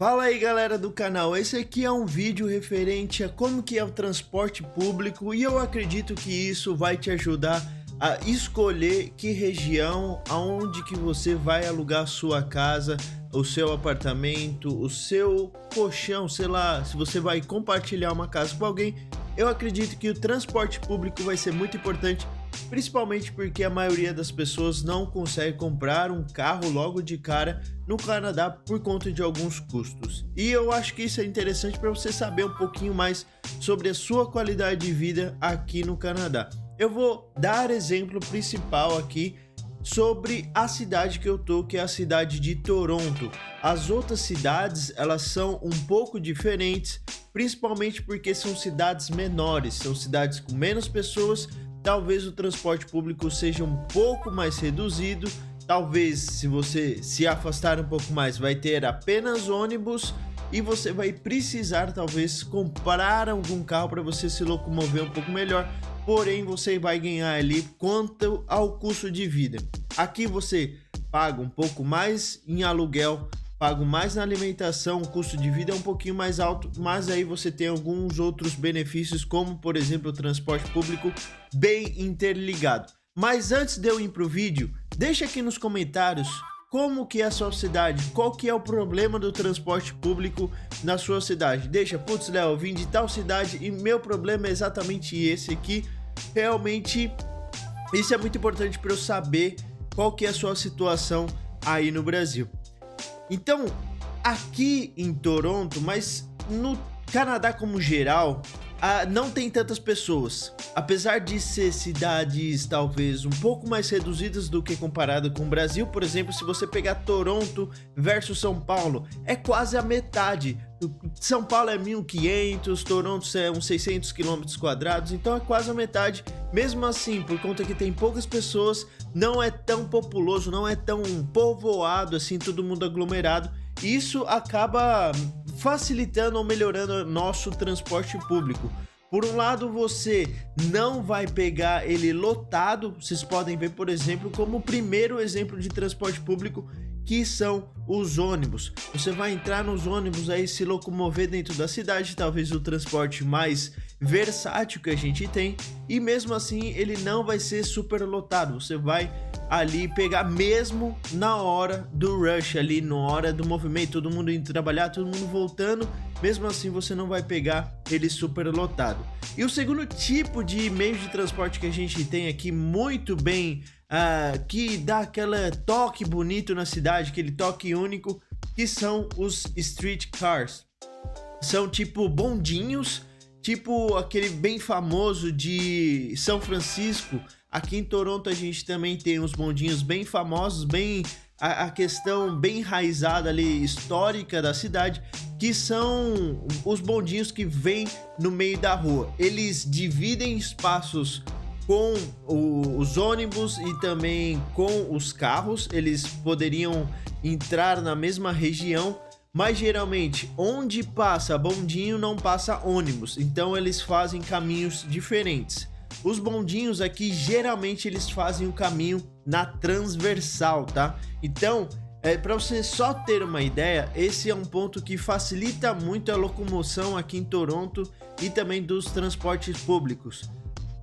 Fala aí galera do canal, esse aqui é um vídeo referente a como que é o transporte público e eu acredito que isso vai te ajudar a escolher que região, aonde que você vai alugar sua casa, o seu apartamento, o seu colchão, sei lá, se você vai compartilhar uma casa com alguém. Eu acredito que o transporte público vai ser muito importante, principalmente porque a maioria das pessoas não consegue comprar um carro logo de cara no Canadá por conta de alguns custos. E eu acho que isso é interessante para você saber um pouquinho mais sobre a sua qualidade de vida aqui no Canadá. Eu vou dar exemplo principal aqui sobre a cidade que eu tô, que é a cidade de Toronto. As outras cidades, elas são um pouco diferentes, principalmente porque são cidades menores, são cidades com menos pessoas. Talvez o transporte público seja um pouco mais reduzido, talvez se você se afastar um pouco mais vai ter apenas ônibus e você vai precisar talvez comprar algum carro para você se locomover um pouco melhor, porém você vai ganhar ali quanto ao custo de vida. Aqui você paga um pouco mais em aluguel, paga mais na alimentação, o custo de vida é um pouquinho mais alto, mas aí você tem alguns outros benefícios, como por exemplo o transporte público bem interligado. Mas antes de eu ir pro vídeo, deixa aqui nos comentários como que é a sua cidade, qual que é o problema do transporte público na sua cidade. Deixa, putz, Léo, eu vim de tal cidade e meu problema é exatamente esse aqui. Realmente, isso é muito importante para eu saber qual que é a sua situação aí no Brasil. Então, aqui em Toronto, mas no Canadá como geral, não tem tantas pessoas. Apesar de ser cidades talvez um pouco mais reduzidas do que comparado com o Brasil, por exemplo, se você pegar Toronto versus São Paulo, é quase a metade. São Paulo é 1.500, Toronto é uns 600 km², então é quase a metade. Mesmo assim, por conta que tem poucas pessoas, não é tão populoso, não é tão povoado assim, todo mundo aglomerado. Isso acaba facilitando ou melhorando nosso transporte público. Por um lado, você não vai pegar ele lotado, vocês podem ver, por exemplo, como o primeiro exemplo de transporte público, que são os ônibus. Você vai entrar nos ônibus aí, se locomover dentro da cidade, talvez o transporte mais versátil que a gente tem, e mesmo assim ele não vai ser super lotado. Você vai ali pegar mesmo na hora do rush, ali na hora do movimento, todo mundo indo trabalhar, todo mundo voltando, mesmo assim você não vai pegar ele super lotado. E o segundo tipo de meio de transporte que a gente tem aqui muito bem, que dá aquele toque bonito na cidade, aquele toque único, que são os street cars. São tipo bondinhos, tipo aquele bem famoso de São Francisco. Aqui em Toronto a gente também tem uns bondinhos bem famosos, bem a questão bem enraizada ali, histórica da cidade, que são os bondinhos que vêm no meio da rua. Eles dividem espaços com os ônibus e também com os carros. Eles poderiam entrar na mesma região, mas geralmente onde passa bondinho não passa ônibus, então eles fazem caminhos diferentes. Os bondinhos aqui geralmente eles fazem o caminho na transversal, tá? Então, para você só ter uma ideia, esse é um ponto que facilita muito a locomoção aqui em Toronto e também dos transportes públicos.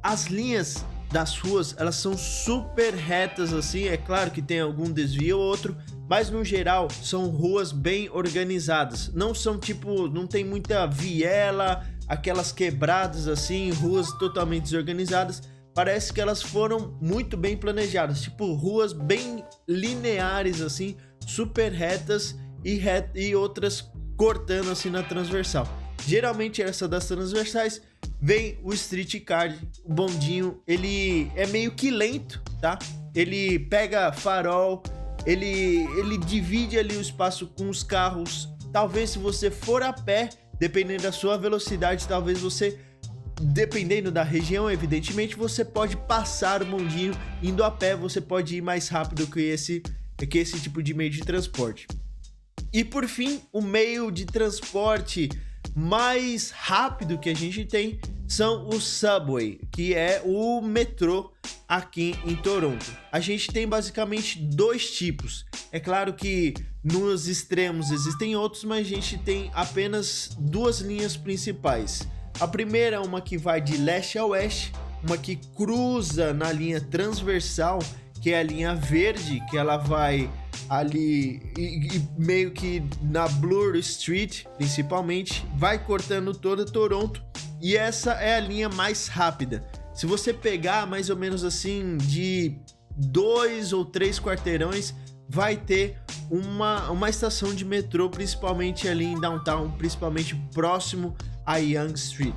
As linhas das ruas, elas são super retas assim, é claro que tem algum desvio ou outro, mas no geral são ruas bem organizadas. Não são tipo, não tem muita viela, aquelas quebradas assim, ruas totalmente desorganizadas. Parece que elas foram muito bem planejadas, tipo ruas bem lineares assim, super retas e outras cortando assim na transversal. Geralmente essa das transversais vem o street car, o bondinho, ele é meio que lento, tá? Ele pega farol, ele divide ali o espaço com os carros. Talvez se você for a pé, dependendo da sua velocidade, talvez você, dependendo da região, evidentemente, você pode passar o bondinho indo a pé, você pode ir mais rápido que esse tipo de meio de transporte. E por fim, o meio de transporte mais rápido que a gente tem são o Subway, que é o metrô aqui em Toronto. A gente tem basicamente dois tipos. É claro que nos extremos existem outros, mas a gente tem apenas duas linhas principais. A primeira é uma que vai de leste a oeste, uma que cruza na linha transversal, que é a linha verde, que ela vai ali e meio que na Bloor Street, principalmente, vai cortando toda Toronto, e essa é a linha mais rápida. Se você pegar mais ou menos assim de 2 ou 3 quarteirões, vai ter uma estação de metrô, principalmente ali em downtown, principalmente próximo a Yonge Street.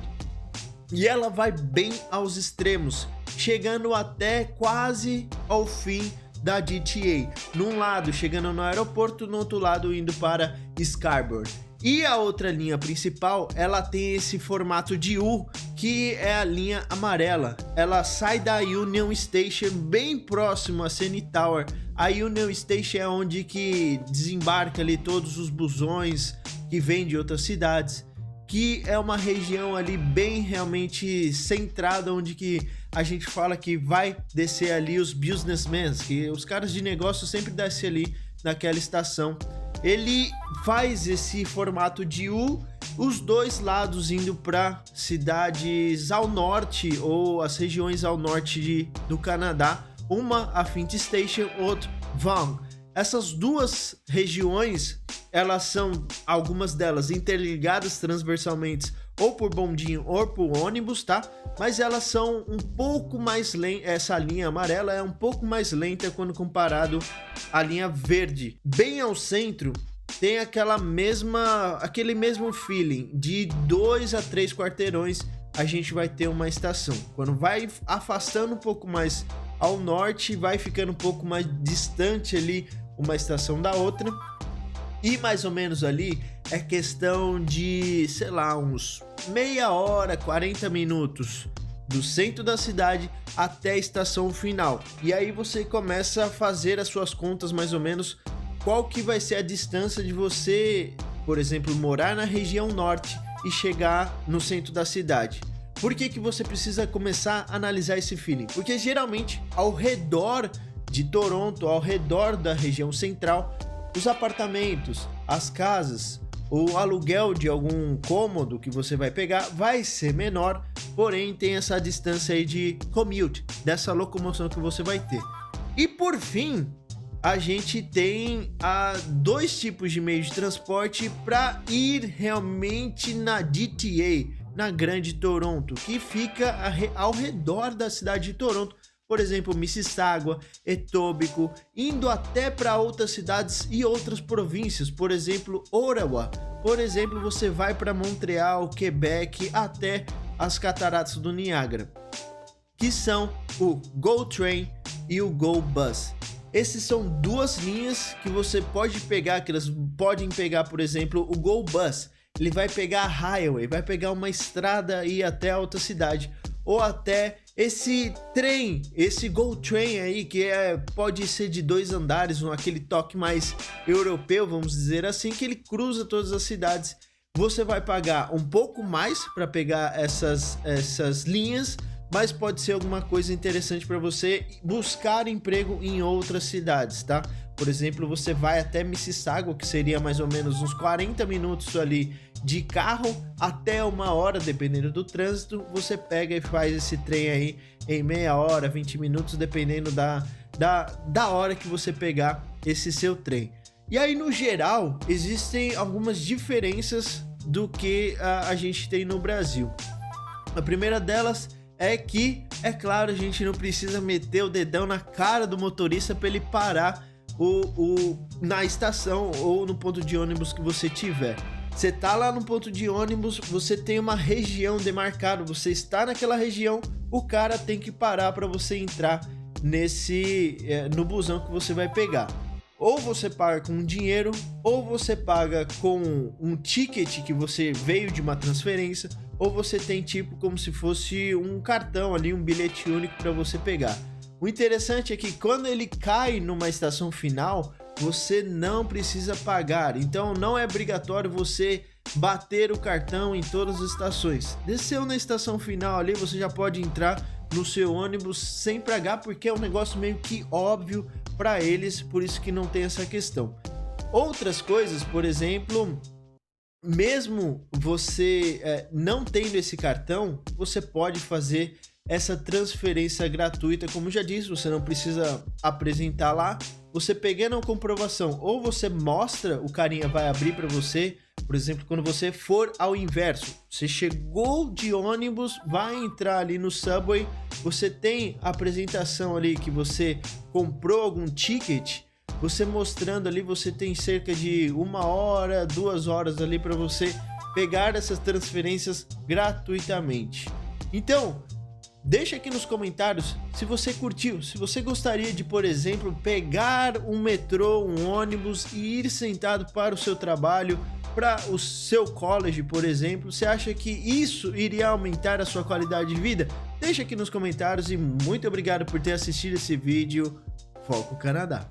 E ela vai bem aos extremos, chegando até quase ao fim da GTA. Num lado chegando no aeroporto, no outro lado indo para Scarborough. E a outra linha principal, ela tem esse formato de U, que é a linha amarela. Ela sai da Union Station, bem próximo a CN Tower. A Union Station é onde que desembarca ali todos os busões que vêm de outras cidades, que é uma região ali bem realmente centrada, onde que a gente fala que vai descer ali os businessmen, que os caras de negócio sempre descem ali naquela estação. Ele faz esse formato de U, os dois lados indo para cidades ao norte ou as regiões ao norte do Canadá, uma a Finch Station, outra Vaughan. Essas duas regiões, elas são, algumas delas interligadas transversalmente ou por bondinho ou por ônibus, tá? Mas elas são um pouco mais lentas, essa linha amarela é um pouco mais lenta quando comparado à linha verde. Bem ao centro tem aquele mesmo feeling, de 2 a 3 quarteirões a gente vai ter uma estação. Quando vai afastando um pouco mais ao norte, vai ficando um pouco mais distante ali uma estação da outra. E mais ou menos ali é questão de, sei lá, uns meia hora, 40 minutos do centro da cidade até a estação final. E aí você começa a fazer as suas contas mais ou menos qual que vai ser a distância de você, por exemplo, morar na região norte e chegar no centro da cidade. Por que que você precisa começar a analisar esse feeling? Porque geralmente ao redor de Toronto, ao redor da região central, os apartamentos, as casas, o aluguel de algum cômodo que você vai pegar vai ser menor, porém tem essa distância aí de commute, dessa locomoção que você vai ter. E por fim, a gente tem dois tipos de meio de transporte para ir realmente na GTA, na Grande Toronto, que fica ao redor da cidade de Toronto. Por exemplo, Mississauga, Etobicoke, indo até para outras cidades e outras províncias, por exemplo, Ottawa. Por exemplo, você vai para Montreal, Quebec, até as Cataratas do Niágara, que são o GO Train e o GO Bus. Essas são duas linhas que você pode pegar, que elas podem pegar, por exemplo, o GO Bus. Ele vai pegar a highway, vai pegar uma estrada e ir até a outra cidade, ou até esse trem, esse GO Train aí, que pode ser de 2 andares, aquele toque mais europeu, vamos dizer assim, que ele cruza todas as cidades. Você vai pagar um pouco mais para pegar essas linhas, mas pode ser alguma coisa interessante para você buscar emprego em outras cidades, tá? Por exemplo, você vai até Mississauga, que seria mais ou menos uns 40 minutos ali de carro, até 1 hora, dependendo do trânsito. Você pega e faz esse trem aí em meia hora, 20 minutos, dependendo da hora que você pegar esse seu trem. E aí, no geral, existem algumas diferenças do que a gente tem no Brasil. A primeira delas é que, é claro, a gente não precisa meter o dedão na cara do motorista para ele parar na estação ou no ponto de ônibus que você tiver. Você tá lá no ponto de ônibus, você tem uma região demarcada, você está naquela região, o cara tem que parar para você entrar no busão que você vai pegar. Ou você paga com dinheiro, ou você paga com um ticket que você veio de uma transferência, ou você tem tipo como se fosse um cartão ali, um bilhete único para você pegar. O interessante é que quando ele cai numa estação final, você não precisa pagar. Então não é obrigatório você bater o cartão em todas as estações. Desceu na estação final ali, você já pode entrar no seu ônibus sem pagar, porque é um negócio meio que óbvio para eles, por isso que não tem essa questão. Outras coisas, por exemplo, mesmo você não tendo esse cartão, você pode fazer essa transferência gratuita, como já disse, você não precisa apresentar lá, você pegando a comprovação, ou você mostra, o carinha vai abrir para você, por exemplo, quando você for ao inverso, você chegou de ônibus, vai entrar ali no Subway, você tem a apresentação ali que você comprou algum ticket, você mostrando ali, você tem cerca de 1 hora, 2 horas ali para você pegar essas transferências gratuitamente. Então, deixa aqui nos comentários se você curtiu, se você gostaria de, por exemplo, pegar um metrô, um ônibus e ir sentado para o seu trabalho, para o seu college, por exemplo. Você acha que isso iria aumentar a sua qualidade de vida? Deixa aqui nos comentários e muito obrigado por ter assistido esse vídeo. Foco Canadá.